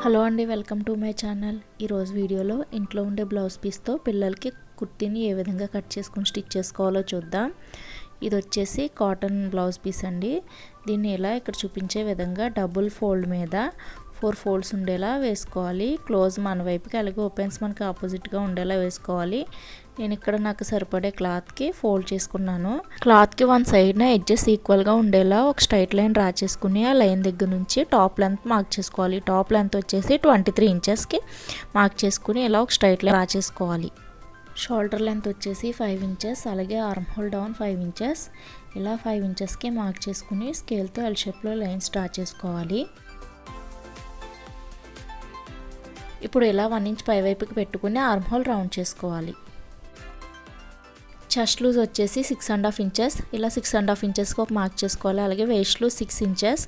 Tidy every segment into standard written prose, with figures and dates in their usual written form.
Hello అండి, welcome to my channel. ఈరోజు వీడియోలో ఇంట్లో ఉండే బ్లౌజ్ పీస్తో పిల్లలకి కుర్తీని ఏ విధంగా కట్ చేసుకుని స్టిచ్ చేసుకోవాలో చూద్దాం. ఇది వచ్చేసి కాటన్ బ్లౌజ్ పీస్ అండి. దీన్ని ఇలా ఇక్కడ చూపించే విధంగా డబుల్ ఫోల్డ్ మీద 4 ఫోల్డ్స్ ఉండేలా వేసుకోవాలి. క్లోజ్ మన వైపుకి, అలాగే ఓపెన్స్ మనకి ఆపోజిట్గా ఉండేలా వేసుకోవాలి. నేను ఇక్కడ నాకు సరిపడే క్లాత్కి ఫోల్డ్ చేసుకున్నాను. క్లాత్కి వన్ సైడ్న ఎడ్జెస్ ఈక్వల్గా ఉండేలా ఒక స్ట్రైట్ లైన్ డ్రా చేసుకుని ఆ లైన్ దగ్గర నుంచి టాప్ లెంత్ మార్క్ చేసుకోవాలి. టాప్ లెంత్ వచ్చేసి 23 ఇంచెస్కి మార్క్ చేసుకుని ఇలా ఒక స్ట్రైట్ లైన్ డ్రా చేసుకోవాలి. షోల్డర్ లెంత్ వచ్చేసి 5 ఇంచెస్, అలాగే ఆర్మ్ హోల్ డౌన్ 5 ఇంచెస్. ఇలా 5 ఇంచెస్కి మార్క్ చేసుకుని స్కేల్తో ఎల్ షేప్లో లైన్స్ డ్రా చేసుకోవాలి. ఇప్పుడు ఇలా 1 ఇంచ్ పై వైపుకి పెట్టుకుని ఆర్మ్ హోల్ రౌండ్ చేసుకోవాలి. చెస్ట్ లూజ్ వచ్చేసి 6.5 ఇంచెస్. ఇలా 6.5 ఇంచెస్కి ఒక మార్క్ చేసుకోవాలి. అలాగే waist loose 6 inches.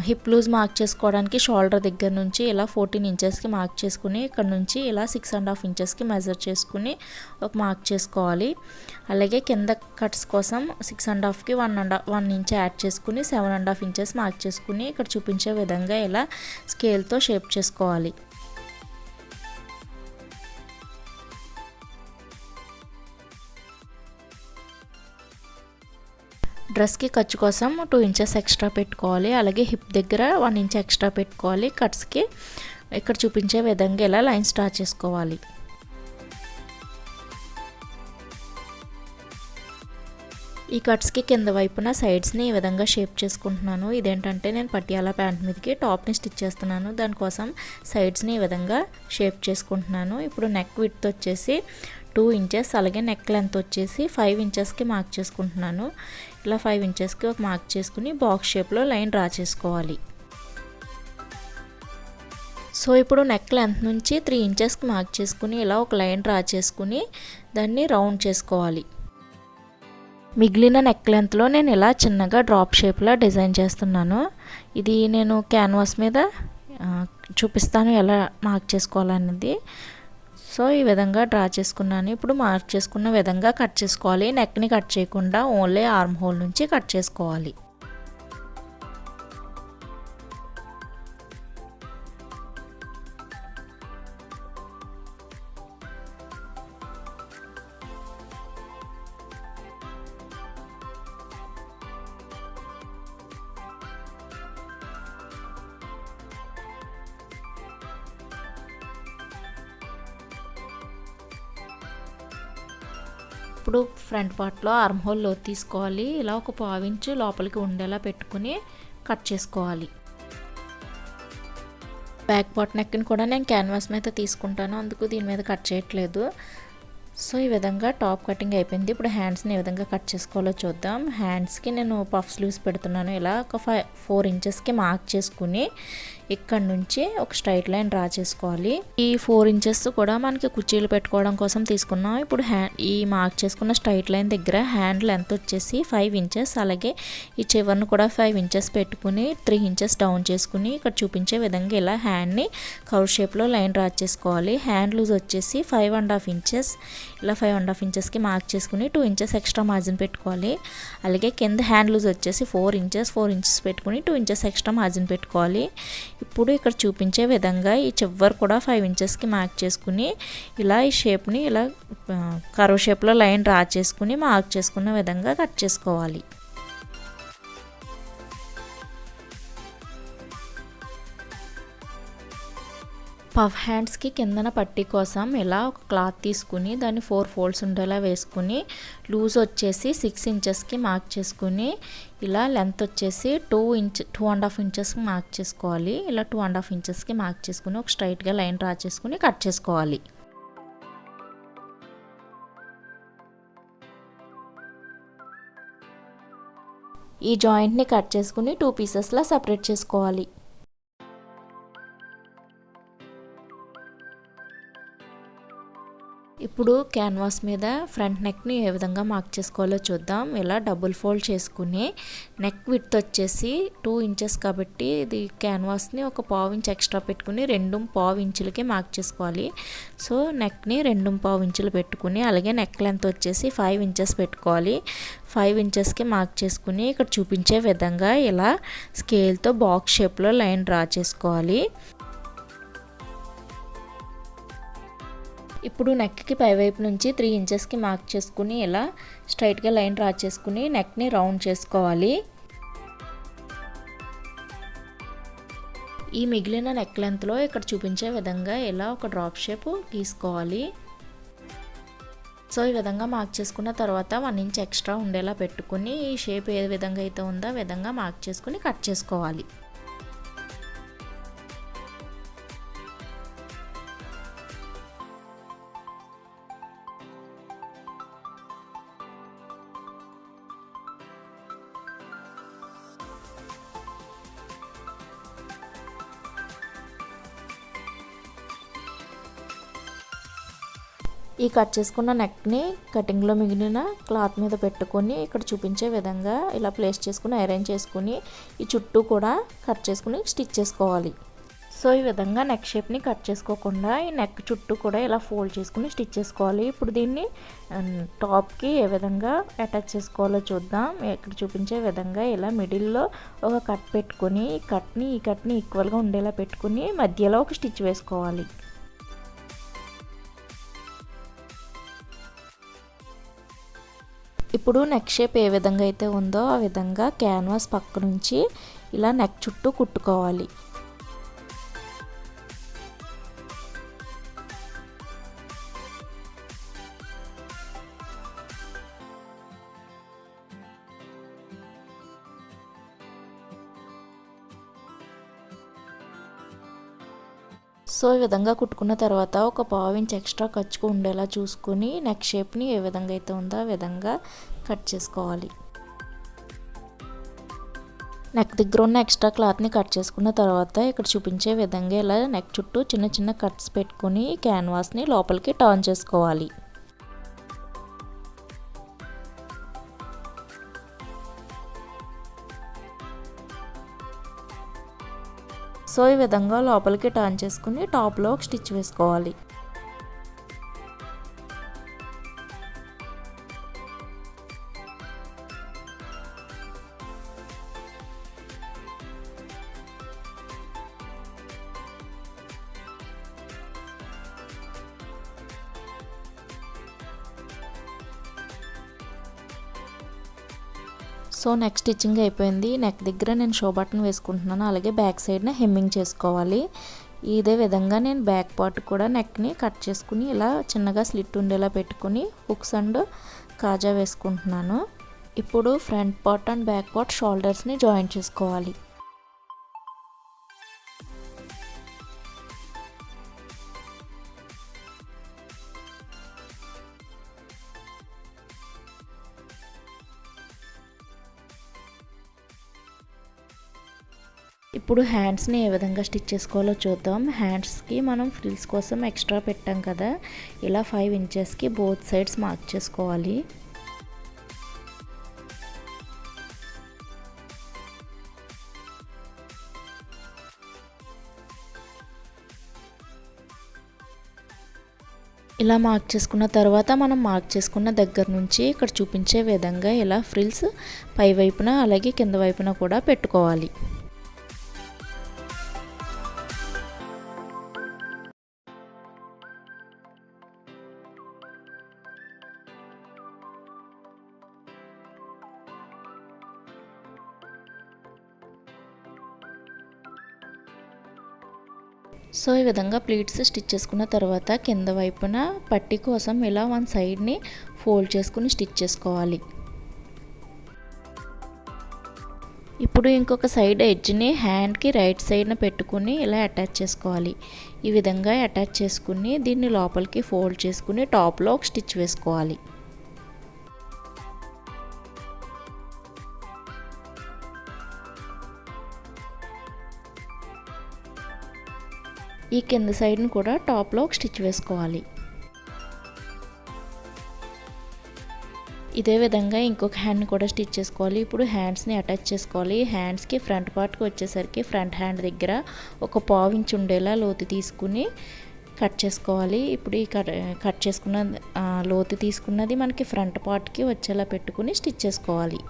Hip loose mark చేసుకోవడానికి షోల్డర్ దగ్గర నుంచి ఇలా 14 ఇంచెస్కి మార్క్ చేసుకుని ఇక్కడ నుంచి ఇలా 6.5 ఇంచెస్కి మెజర్ చేసుకుని ఒక మార్క్ చేసుకోవాలి. అలాగే కింద కట్స్ కోసం 6.5కి 1 ఇంచ్ యాడ్ చేసుకుని 7.5 ఇంచెస్ మార్క్ చేసుకుని ఇక్కడ చూపించే విధంగా ఇలా స్కేల్తో షేప్ చేసుకోవాలి. డ్రెస్కి ఖర్చు కోసం 2 ఇంచెస్ ఎక్స్ట్రా పెట్టుకోవాలి. అలాగే హిప్ దగ్గర 1 ఇంచ్ ఎక్స్ట్రా పెట్టుకోవాలి. కట్స్కి ఇక్కడ చూపించే విధంగా ఇలా లైన్స్ డ్రా చేసుకోవాలి. ఈ కట్స్కి కింద వైపున సైడ్స్ని ఈ విధంగా షేప్ చేసుకుంటున్నాను. ఇదేంటంటే నేను పటియాలా ప్యాంట్ మీదకి టాప్ని స్టిచ్ చేస్తున్నాను. దానికోసం సైడ్స్ని ఈ విధంగా షేప్ చేసుకుంటున్నాను. ఇప్పుడు నెక్ విడ్త్ వచ్చేసి 2 ఇంచెస్, అలాగే నెక్ లెంత్ వచ్చేసి 5 ఇంచెస్కి మార్క్ చేసుకుంటున్నాను. ఇలా 5 ఇంచెస్కి ఒక మార్క్ చేసుకుని బాక్స్ షేప్లో లైన్ డ్రా చేసుకోవాలి. సో ఇప్పుడు నెక్ లెంత్ నుంచి 3 ఇంచెస్కి మార్క్ చేసుకుని ఇలా ఒక లైన్ డ్రా చేసుకుని దాన్ని రౌండ్ చేసుకోవాలి. మిగిలిన నెక్ లెంత్లో నేను ఇలా చిన్నగా డ్రాప్ షేప్లో డిజైన్ చేస్తున్నాను. ఇది నేను క్యాన్వాస్ మీద చూపిస్తాను ఎలా మార్క్ చేసుకోవాలనేది. సో ఈ విధంగా డ్రా చేసుకున్నాను. ఇప్పుడు మార్క్ చేసుకున్న విధంగా కట్ చేసుకోవాలి. నెక్ని కట్ చేయకుండా ఓన్లీ ఆర్మ్ హోల్ నుంచి కట్ చేసుకోవాలి. ఇప్పుడు ఫ్రంట్ పార్ట్లో ఆర్మ్ హోల్ లో తీసుకోవాలి. ఇలా ఒక 1/4 ఇంచు లోపలికి ఉండేలా పెట్టుకుని కట్ చేసుకోవాలి. బ్యాక్ పార్ట్ నెక్ని కూడా నేను క్యాన్వాస్ మీద తీసుకుంటాను, అందుకు దీని మీద కట్ చేయట్లేదు. సో ఈ విధంగా టాప్ కటింగ్ అయిపోయింది. ఇప్పుడు హ్యాండ్స్ని ఏ విధంగా కట్ చేసుకోవాలో చూద్దాం. హ్యాండ్స్కి నేను పఫ్ స్లీవ్స్ పెడుతున్నాను. ఇలా ఒక 4 ఇంచెస్కి మార్క్ చేసుకుని ఇక్కడ నుంచి ఒక స్ట్రైట్ లైన్ డ్రా చేసుకోవాలి. ఈ 4 ఇంచెస్ కూడా మనకి కుర్చీలు పెట్టుకోవడం కోసం తీసుకున్నాం. ఇప్పుడు ఈ మార్క్ చేసుకున్న స్ట్రైట్ లైన్ దగ్గర హ్యాండ్ లెంత్ వచ్చేసి 5 ఇంచెస్, అలాగే ఈ చివరిని కూడా 5 ఇంచెస్ పెట్టుకుని 3 ఇంచెస్ డౌన్ చేసుకుని ఇక్కడ చూపించే విధంగా ఇలా హ్యాండ్ని కర్వ్ షేప్లో లైన్ డ్రా చేసుకోవాలి. హ్యాండ్ లూజ్ వచ్చేసి 5.5 ఇంచెస్. ఇలా 5.5 ఇంచెస్కి మార్క్ చేసుకుని 2 ఇంచెస్ ఎక్స్ట్రా మార్జిన్ పెట్టుకోవాలి. అలాగే కింద హ్యాండ్ లూజ్ వచ్చేసి 4 ఇంచెస్ పెట్టుకుని 2 ఇంచెస్ ఎక్స్ట్రా మార్జిన్ పెట్టుకోవాలి. ఇప్పుడు ఇక్కడ చూపించే విధంగా ఈ చివరి కూడా 5 ఇంచెస్కి మార్క్ చేసుకుని ఇలా ఈ షేప్ని ఇలా కర్వ్ షేప్లో లైన్ డ్రా చేసుకుని మార్క్ చేసుకున్న విధంగా కట్ చేసుకోవాలి. పఫ్ హ్యాండ్స్కి కిందన పట్టీ కోసం ఇలా ఒక క్లాత్ తీసుకుని దాన్ని 4 ఫోల్డ్స్ ఉండేలా వేసుకుని లూజ్ వచ్చేసి 6 ఇంచెస్కి మార్క్ చేసుకుని ఇలా లెంత్ వచ్చేసి 2.5 ఇంచెస్కి మార్క్ చేసుకోవాలి. ఇలా 2.5 ఇంచెస్కి మార్క్ చేసుకుని ఒక స్ట్రైట్గా లైన్ డ్రా చేసుకుని కట్ చేసుకోవాలి. ఈ జాయింట్ని కట్ చేసుకుని 2 పీసెస్లా సపరేట్ చేసుకోవాలి. ఇప్పుడు క్యాన్వాస్ మీద ఫ్రంట్ నెక్ని ఏ విధంగా మార్క్ చేసుకోవాలో చూద్దాం. ఇలా డబుల్ ఫోల్డ్ చేసుకుని నెక్ విడ్త్ వచ్చేసి 2 ఇంచెస్ కాబట్టి ఇది క్యాన్వాస్ని ఒక 1/4 ఇంచ్ ఎక్స్ట్రా పెట్టుకుని 2.5 ఇంచులకి మార్క్ చేసుకోవాలి. సో నెక్ని 2.5 ఇంచులు పెట్టుకుని అలాగే నెక్ లెంత్ వచ్చేసి 5 ఇంచెస్ పెట్టుకోవాలి. 5 ఇంచెస్కి మార్క్ చేసుకుని ఇక్కడ చూపించే విధంగా ఇలా స్కేల్తో బాక్స్ షేప్లో లైన్ డ్రా చేసుకోవాలి. ఇప్పుడు నెక్కి పైవైపు నుంచి 3 ఇంచెస్కి మార్క్ చేసుకుని ఇలా స్ట్రైట్గా లైన్ డ్రా చేసుకుని నెక్ని రౌండ్ చేసుకోవాలి. ఈ మిగిలిన నెక్ లెంత్లో ఇక్కడ చూపించే విధంగా ఇలా ఒక డ్రాప్ షేప్ గీసుకోవాలి. సో ఈ విధంగా మార్క్ చేసుకున్న తర్వాత 1 ఇంచ్ ఎక్స్ట్రా ఉండేలా పెట్టుకుని ఈ షేప్ ఏ విధంగా అయితే ఉందో ఆ విధంగా మార్క్ చేసుకుని కట్ చేసుకోవాలి. ఈ కట్ చేసుకున్న నెక్ని కటింగ్లో మిగిలిన క్లాత్ మీద పెట్టుకొని ఇక్కడ చూపించే విధంగా ఇలా ప్లేస్ చేసుకుని అరేంజ్ చేసుకుని ఈ చుట్టూ కూడా కట్ చేసుకుని స్టిచ్ చేసుకోవాలి. సో ఈ విధంగా నెక్ షేప్ని కట్ చేసుకోకుండా ఈ నెక్ చుట్టూ కూడా ఇలా ఫోల్డ్ చేసుకుని స్టిచ్ చేసుకోవాలి. ఇప్పుడు దీన్ని టాప్కి ఏ విధంగా అటాచ్ చేసుకోవాలో చూద్దాం. ఇక్కడ చూపించే విధంగా ఇలా మిడిల్లో ఒక కట్ పెట్టుకొని ఈ కట్ని ఈక్వల్గా ఉండేలా పెట్టుకుని మధ్యలో ఒక స్టిచ్ వేసుకోవాలి. ఇప్పుడు నెక్ షేప్ ఏ విధంగా అయితే ఉందో ఆ విధంగా క్యాన్వాస్ పక్క నుంచి ఇలా నెక్ చుట్టూ కుట్టుకోవాలి. సో ఈ విధంగా కుట్టుకున్న తర్వాత ఒక 1/2 ఇంచ్ ఎక్స్ట్రా ఖర్చుకు ఉండేలా చూసుకుని నెక్ షేప్ని ఏ విధంగా అయితే ఉందో ఆ విధంగా కట్ చేసుకోవాలి. నెక్ దగ్గర ఉన్న ఎక్స్ట్రా క్లాత్ని కట్ చేసుకున్న తర్వాత ఇక్కడ చూపించే విధంగా ఇలా నెక్ చుట్టూ చిన్న చిన్న కట్స్ పెట్టుకుని క్యాన్వాస్ని లోపలికి టర్న్ చేసుకోవాలి. సో ఈ విధంగా లోపలికి టర్న్ చేసుకుని టాప్లో ఒక స్టిచ్ వేసుకోవాలి. సో నెక్ స్టిచ్చింగ్ అయిపోయింది. నెక్ దగ్గర నేను షో బటన్ వేసుకుంటున్నాను. అలాగే బ్యాక్ సైడ్న హెమ్మింగ్ చేసుకోవాలి. ఇదే విధంగా నేను బ్యాక్ పార్ట్ కూడా నెక్ని కట్ చేసుకుని ఇలా చిన్నగా స్లిట్ ఉండేలా పెట్టుకుని హుక్స్ అండ్ కాజా వేసుకుంటున్నాను. ఇప్పుడు front part and back part షోల్డర్స్ని జాయింట్ చేసుకోవాలి. ఇప్పుడు హ్యాండ్స్ని ఏ విధంగా స్టిచ్ చేసుకోవాలో చూద్దాం. హ్యాండ్స్కి మనం ఫ్రిల్స్ కోసం ఎక్స్ట్రా పెట్టాం కదా, ఇలా 5 ఇంచెస్కి బోత్ సైడ్స్ మార్క్ చేసుకోవాలి. ఇలా మార్క్ చేసుకున్న తర్వాత మనం మార్క్ చేసుకున్న దగ్గర నుంచి ఇక్కడ చూపించే విధంగా ఇలా ఫ్రిల్స్ పై వైపున అలాగే కింద వైపున కూడా పెట్టుకోవాలి. సో ఈ విధంగా ప్లీట్స్ స్టిచ్ చేసుకున్న తర్వాత కింద వైపున పట్టీ కోసం ఇలా 1 సైడ్ని ఫోల్డ్ చేసుకుని స్టిచ్ చేసుకోవాలి. ఇప్పుడు ఇంకొక సైడ్ ఎడ్జ్ని హ్యాండ్కి రైట్ సైడ్న పెట్టుకుని ఇలా అటాచ్ చేసుకోవాలి. ఈ విధంగా అటాచ్ చేసుకుని దీన్ని లోపలికి ఫోల్డ్ చేసుకుని టాప్లో ఒక స్టిచ్ వేసుకోవాలి. ఈ కింద సైడ్ని కూడా టాప్లో ఒక స్టిచ్ వేసుకోవాలి. ఇదే విధంగా ఇంకొక హ్యాండ్ని కూడా స్టిచ్ చేసుకోవాలి. ఇప్పుడు హ్యాండ్స్ని అటాచ్ చేసుకోవాలి. హ్యాండ్స్కి ఫ్రంట్ పార్ట్కి వచ్చేసరికి ఫ్రంట్ హ్యాండ్ దగ్గర ఒక 1/2 ఇంచ్ ఉండేలా లోతు తీసుకుని కట్ చేసుకోవాలి. ఇప్పుడు ఈ కట్ చేసుకున్న లోతు తీసుకున్నది మనకి ఫ్రంట్ పార్ట్కి వచ్చేలా పెట్టుకుని స్టిచ్ చేసుకోవాలి.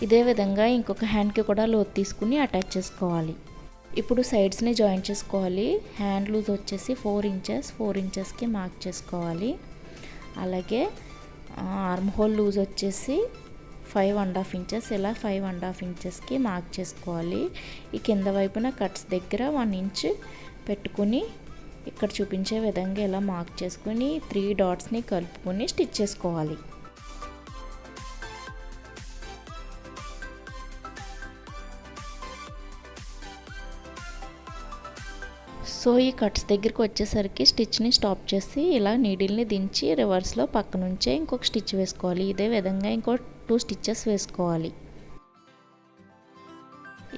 ఇదే విధంగా ఇంకొక హ్యాండ్కి కూడా లోతు తీసుకుని అటాచ్ చేసుకోవాలి. ఇప్పుడు సైడ్స్ని జాయిన్ చేసుకోవాలి. హ్యాండ్ లూజ్ వచ్చేసి 4 ఇంచెస్, 4 ఇంచెస్కి మార్క్ చేసుకోవాలి. అలాగే ఆర్మ్ హోల్ లూజ్ వచ్చేసి 5.5 ఇంచెస్, ఇలా 5.5 ఇంచెస్కి మార్క్ చేసుకోవాలి. ఈ కింద వైపున కట్స్ దగ్గర 1 ఇంచ్ పెట్టుకుని ఇక్కడ చూపించే విధంగా ఇలా మార్క్ చేసుకుని 3 డాట్స్ని కలుపుకొని స్టిచ్ చేసుకోవాలి. సో ఈ కట్స్ దగ్గరికి వచ్చేసరికి స్టిచ్ని స్టాప్ చేసి ఇలా నీడిల్ని దించి రివర్స్లో పక్క నుంచే ఇంకొక స్టిచ్ వేసుకోవాలి. ఇదే విధంగా ఇంకో 2 స్టిచ్చెస్ వేసుకోవాలి.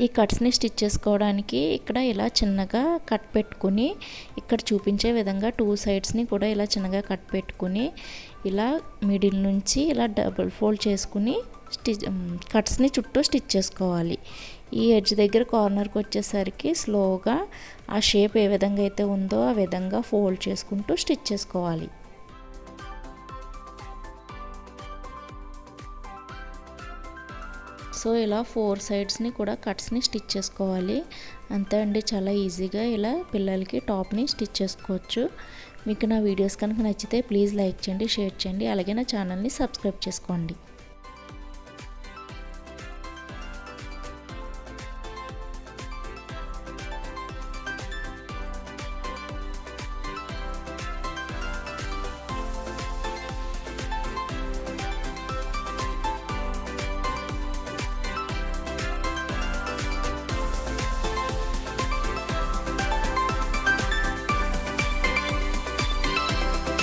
ఈ కట్స్ని స్టిచ్ చేసుకోవడానికి ఇక్కడ ఇలా చిన్నగా కట్ పెట్టుకుని ఇక్కడ చూపించే విధంగా 2 సైడ్స్ని కూడా ఇలా చిన్నగా కట్ పెట్టుకుని ఇలా మిడిల్ నుంచి ఇలా డబుల్ ఫోల్డ్ చేసుకుని కట్స్ని చుట్టూ స్టిచ్ చేసుకోవాలి. ఈ ఎడ్జ్ దగ్గర కార్నర్కి వచ్చేసరికి స్లోగా ఆ షేప్ ఏ విధంగా అయితే ఉందో ఆ విధంగా ఫోల్డ్ చేసుకుంటూ స్టిచ్ చేసుకోవాలి. సో ఇలా 4 సైడ్స్ని కూడా కట్స్ని స్టిచ్ చేసుకోవాలి. అంతే అండి, చాలా ఈజీగా ఇలా పిల్లలకి టాప్ని స్టిచ్ చేసుకోవచ్చు. మీకు నా వీడియోస్ కనుక నచ్చితే ప్లీజ్ లైక్ చేయండి, షేర్ చేయండి, అలాగే నా ఛానల్ని సబ్స్క్రైబ్ చేసుకోండి.